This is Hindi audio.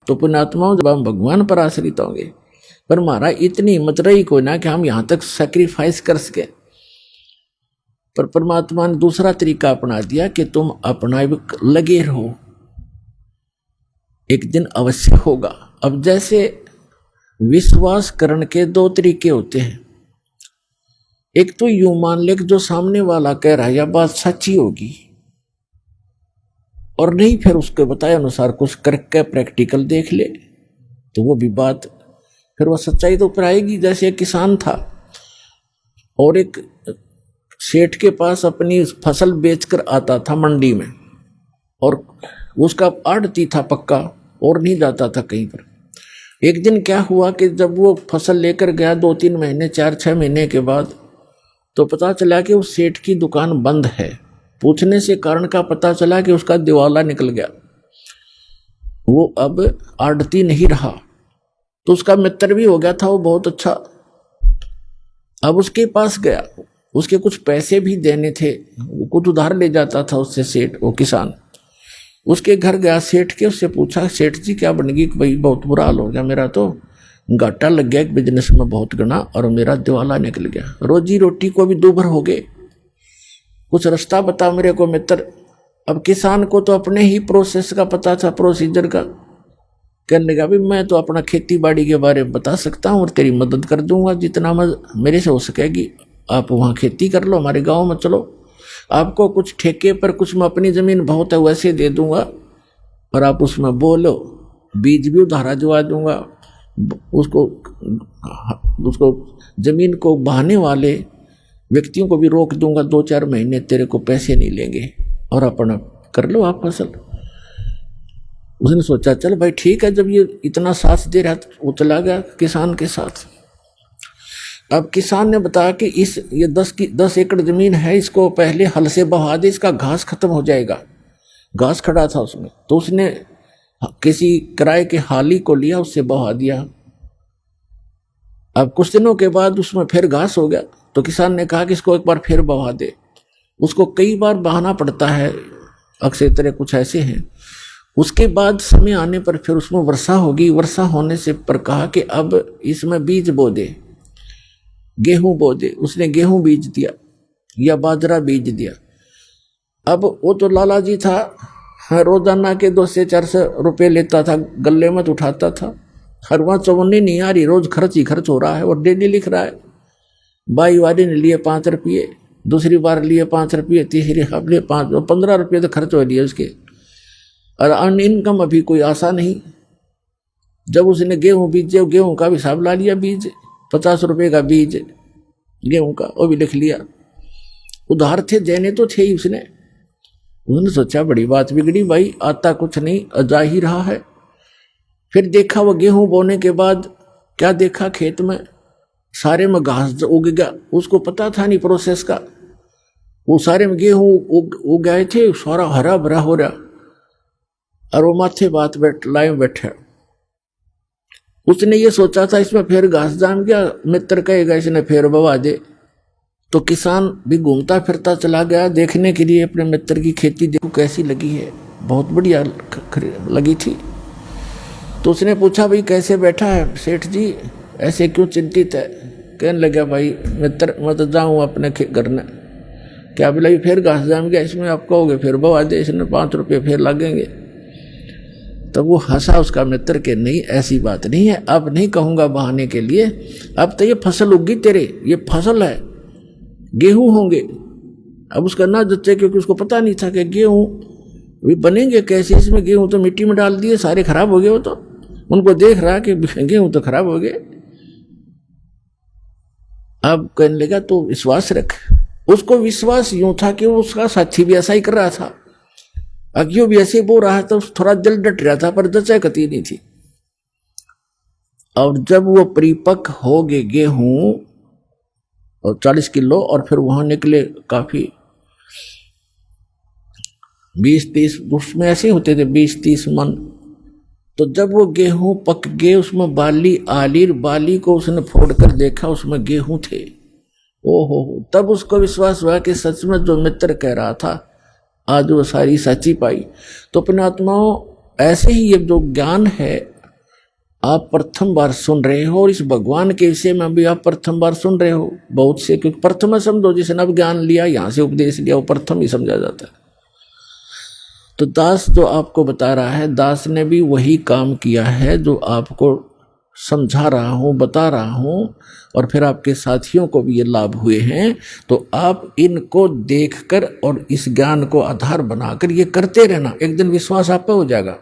तो पुण्यात्माओं जब हम भगवान पर आश्रित होंगे, पर हमारा इतनी हिम्मत रही कोई ना कि हम यहां तक सैक्रिफाइस कर सके। पर परमात्मा ने दूसरा तरीका अपना दिया कि तुम अपना लगे रहो, एक दिन अवश्य होगा। अब जैसे विश्वास करने के दो तरीके होते हैं, एक तो यूं मान ले कि जो सामने वाला कह रहा है यह बात सच्ची होगी, और नहीं फिर उसके बताए अनुसार कुछ करके प्रैक्टिकल देख ले तो वो भी बात फिर वह सच्चाई तो ऊपर आएगी। जैसे एक किसान था और एक सेठ के पास अपनी फसल बेचकर आता था मंडी में, और उसका आड़ती था पक्का और नहीं जाता था कहीं पर। एक दिन क्या हुआ कि जब वो फसल लेकर गया 2-3 महीने 4-6 महीने के बाद, तो पता चला कि उस सेठ की दुकान बंद है। पूछने से कारण का पता चला कि उसका दिवाला निकल गया, वो अब आड़ती नहीं रहा। तो उसका मित्र भी हो गया था वो बहुत अच्छा। अब उसके पास गया, उसके कुछ पैसे भी देने थे, वो कुछ उधार ले जाता था उससे सेठ, वो किसान। उसके घर गया सेठ के, उससे पूछा सेठ जी क्या बन गई? भाई बहुत बुरा हाल हो गया, मेरा तो घाटा लग गया बिजनेस में बहुत गना, और मेरा दिवाला निकल गया, रोजी रोटी को भी दूभर हो गए, कुछ रास्ता बता मेरे को मित्र। अब किसान को तो अपने ही प्रोसेस का पता था, प्रोसीजर का। कहने लगा भी मैं तो अपना खेती बाड़ी के बारे में बता सकता हूँ और तेरी मदद कर दूंगा जितना मेरे से हो सकेगी। आप वहाँ खेती कर लो, हमारे गांव में चलो, आपको कुछ ठेके पर कुछ मैं अपनी जमीन बहुत है वैसे दे दूंगा, और आप उसमें बोलो, बीज भी उधारा जुआ दूंगा, उसको जमीन को बहाने वाले व्यक्तियों को भी रोक दूंगा, 2-4 महीने तेरे को पैसे नहीं लेंगे, और अपना कर लो आप फसल। उसने सोचा चल भाई ठीक है, जब ये इतना साथ दे रहा तो वो चला गया किसान के साथ। अब किसान ने बताया कि ये 10 एकड़ जमीन है, इसको पहले हल से बहा दे, इसका घास खत्म हो जाएगा। घास खड़ा था उसमें, तो उसने किसी किराए के हाली को लिया, उससे बहा दिया। अब कुछ दिनों के बाद उसमें फिर घास हो गया, तो किसान ने कहा कि इसको एक बार फिर बहा दे। उसको कई बार बहाना पड़ता है, अक्सर तरह कुछ ऐसे हैं। उसके बाद समय आने पर फिर उसमें वर्षा होगी, वर्षा होने से पर कहा कि अब इसमें बीज बो दे, गेहूं बो दे। उसने गेहूं बीज दिया या बाजरा बीज दिया। अब वो तो लाला जी था, हाँ, रोजाना के 200-400 रुपये लेता था, गले में उठाता था। हर वहाँ चवन्नी नहीं आ रही, रोज खर्च ही खर्च हो रहा है, और डेली लिख रहा है। बाई वाली ने लिए 5 रुपये, दूसरी बार लिए 5 रुपये, तीसरी बार लिए 5, 15 रुपये तो खर्च हो लिए उसके, और अन इनकम अभी कोई आशा नहीं। जब उसने गेहूं बीजे, गेहूं का भी हिसाब ला लिया, बीज 50 रुपये का बीज गेहूं का, वो भी लिख लिया। उधार थे, देने तो थे ही उसने सोचा बड़ी बात बिगड़ी भाई, आता कुछ नहीं, जा ही रहा है। फिर देखा वो गेहूं बोने के बाद क्या देखा, खेत में सारे में घास उग गया। उसको पता था नहीं प्रोसेस का, वो सारे में गेहूं उग गए थे, सारा हरा भरा हो रहा, और वो माथे बात लाए बैठे। उसने ये सोचा था इसमें फिर घास जाम गया, मित्र कहेगा इसने फिर बवा दे। तो किसान भी घूमता फिरता चला गया देखने के लिए अपने मित्र की खेती, देखो कैसी लगी है, बहुत बढ़िया लगी थी। तो उसने पूछा भाई कैसे बैठा है सेठ जी, ऐसे क्यों चिंतित है? कहने लगा भाई मित्र मैं तो जाऊँ अपने घर में, क्या बोला फिर घास जाम गया, इसमें आप कहोगे फिर बवा दे, इसमें 5 रुपये फिर लगेंगे। तब वो हंसा उसका मित्र के नहीं ऐसी बात नहीं है, अब नहीं कहूँगा बहाने के लिए, अब तो ये फसल उगी तेरे, ये फसल है, गेहूं होंगे। अब उसका ना जच्चे, क्योंकि उसको पता नहीं था कि गेहूं भी बनेंगे कैसे, इसमें गेहूं तो मिट्टी में डाल दिए, सारे खराब हो गए। वो तो उनको देख रहा कि गेहूं तो खराब हो गए। अब कहने लगा तो विश्वास रख। उसको विश्वास यूं था कि वो उसका साथी भी ऐसा ही कर रहा था, अज्ञो भी ऐसे बोल रहा था, थोड़ा दिल डट रहा था, पर जचा कती नहीं थी। और जब वो परिपक्व हो गए गेहूं और 40 किलो, और फिर वहां निकले काफी 20-30, उसमें ऐसे होते थे 20-30 मन। तो जब वो गेहूं पक गए, उसमें बाली आली, बाली को उसने फोड़ कर देखा, उसमें गेहूं थे। ओहो, तब उसको विश्वास हुआ कि सच में जो मित्र कह रहा था आज वो सारी सच्ची पाई। तो अपने आत्माओं, ऐसे ही ये जो ज्ञान है आप प्रथम बार सुन रहे हो और इस भगवान के विषय में भी आप प्रथम बार सुन रहे हो। बहुत से, क्योंकि प्रथम समझो, जिसने अब ज्ञान लिया, यहाँ से उपदेश लिया, वो प्रथम ही समझा जाता है। तो दास जो आपको बता रहा है, दास ने भी वही काम किया है जो आपको समझा रहा हूँ, बता रहा हूँ, और फिर आपके साथियों को भी ये लाभ हुए हैं। तो आप इनको देखकर और इस ज्ञान को आधार बनाकर ये करते रहना, एक दिन विश्वास आप पे हो जाएगा।